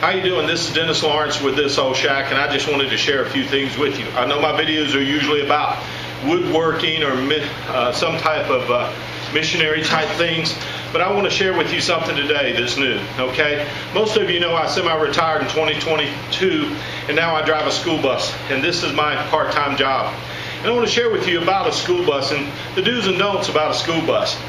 How you doing? This is Dennis Lawrence with This Old Shack, and I just wanted to share a few things with you. I know my videos are usually about woodworking or some type of missionary type things, but I want to share with you something today that's new, okay? Most of you know I semi-retired in 2022, and now I drive a school bus, and this is my part-time job. And I want to share with you about a school bus and the do's and don'ts about a school bus.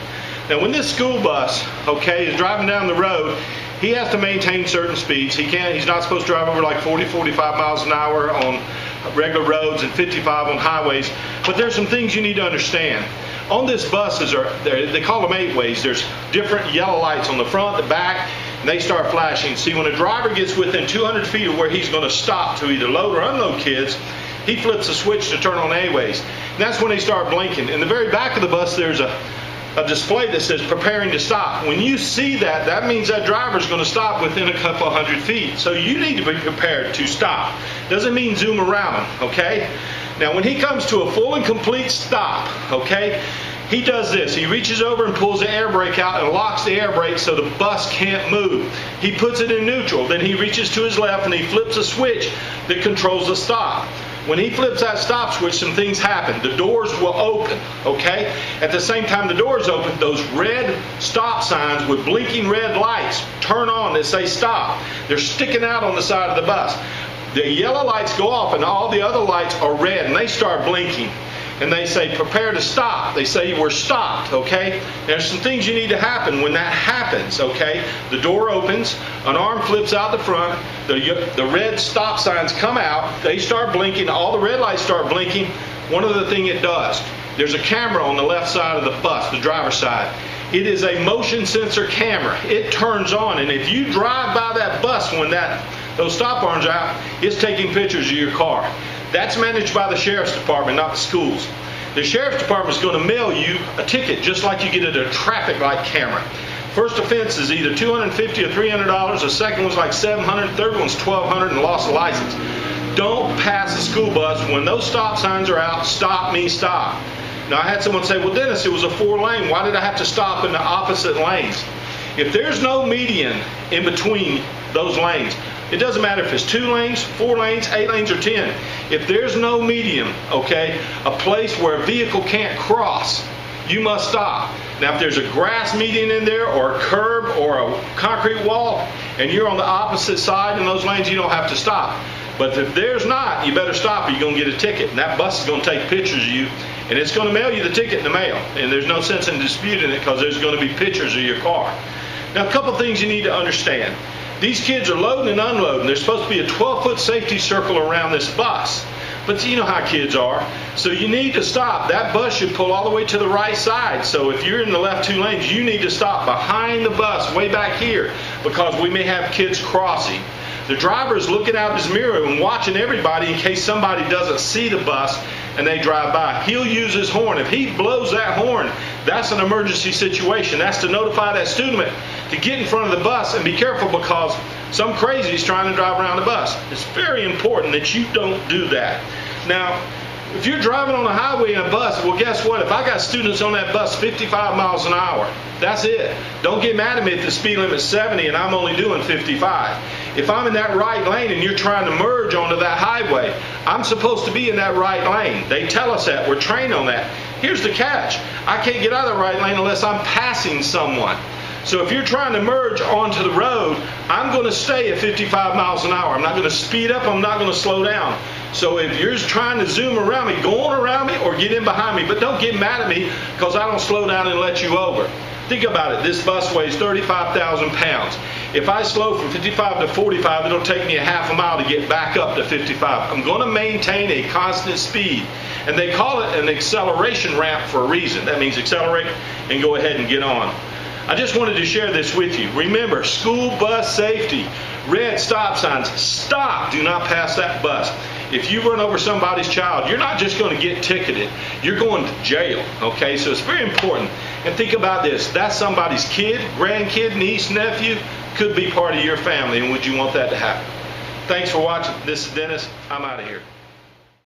Now, when this school bus, okay, is driving down the road, he has to maintain certain speeds. He's not supposed to drive over like 40, 45 miles an hour on regular roads and 55 on highways. But there's some things you need to understand. On this bus, they call them 8-ways. There's different yellow lights on the front, the back, and they start flashing. See, when a driver gets within 200 feet of where he's going to stop to either load or unload kids, he flips a switch to turn on 8-ways. And that's when they start blinking. In the very back of the bus, there's a display that says preparing to stop. When you see that, that means that driver's going to stop within a couple hundred feet. So you need to be prepared to stop. Doesn't mean zoom around him, okay? Now when he comes to a full and complete stop, okay, he does this. He reaches over and pulls the air brake out and locks the air brake so the bus can't move. He puts it in neutral. Then he reaches to his left and he flips a switch that controls the stop. When he flips that stop switch, some things happen. The doors will open, okay? At the same time the doors open, those red stop signs with blinking red lights turn on that say stop. They're sticking out on the side of the bus. The yellow lights go off and all the other lights are red and they start blinking. And they say prepare to stop. They say we're stopped, okay? There's some things you need to happen when that happens, okay? The door opens, an arm flips out the front, the red stop signs come out, they start blinking, all the red lights start blinking. One other thing it does, there's a camera on the left side of the bus, the driver's side. It is a motion sensor camera. It turns on, and if you drive by that bus when those stop arms are out, it's taking pictures of your car. That's managed by the Sheriff's Department, not the schools. The Sheriff's Department is going to mail you a ticket just like you get at a traffic light camera. First offense is either $250 or $300. The second one's like $700. The third one's $1,200 and loss of license. Don't pass a school bus when those stop signs are out. Stop means stop. Now I had someone say, well Dennis, it was a 4-lane. Why did I have to stop in the opposite lanes? If there's no median in between those lanes, it doesn't matter if it's 2 lanes, 4 lanes, 8 lanes, or 10. If there's no median, okay, a place where a vehicle can't cross, you must stop. Now if there's a grass median in there or a curb or a concrete wall and you're on the opposite side in those lanes, you don't have to stop. But if there's not, you better stop or you're going to get a ticket. And that bus is going to take pictures of you and it's going to mail you the ticket in the mail. And there's no sense in disputing it because there's going to be pictures of your car. Now a couple things you need to understand. These kids are loading and unloading. There's supposed to be a 12-foot safety circle around this bus. But you know how kids are. So you need to stop. That bus should pull all the way to the right side. So if you're in the left 2 lanes, you need to stop behind the bus, way back here, because we may have kids crossing. The driver is looking out his mirror and watching everybody in case somebody doesn't see the bus and they drive by. He'll use his horn. If he blows that horn, that's an emergency situation. That's to notify that student to get in front of the bus and be careful because some crazy is trying to drive around the bus. It's very important that you don't do that. Now, if you're driving on a highway in a bus, well guess what? If I got students on that bus 55 miles an hour, that's it. Don't get mad at me if the speed limit's 70 and I'm only doing 55. If I'm in that right lane and you're trying to merge onto that highway, I'm supposed to be in that right lane. They tell us that. We're trained on that. Here's the catch. I can't get out of the right lane unless I'm passing someone. So if you're trying to merge onto the road, I'm going to stay at 55 miles an hour. I'm not going to speed up. I'm not going to slow down. So if you're trying to zoom around me, go on around me or get in behind me. But don't get mad at me because I don't slow down and let you over. Think about it. This bus weighs 35,000 pounds. If I slow from 55 to 45, it'll take me a half a mile to get back up to 55. I'm going to maintain a constant speed. And they call it an acceleration ramp for a reason. That means accelerate and go ahead and get on. I just wanted to share this with you. Remember, school bus safety, red stop signs, stop, do not pass that bus. If you run over somebody's child, you're not just going to get ticketed, you're going to jail, okay? So it's very important. And think about this, that's somebody's kid, grandkid, niece, nephew, could be part of your family, and would you want that to happen? Thanks for watching. This is Dennis. I'm out of here.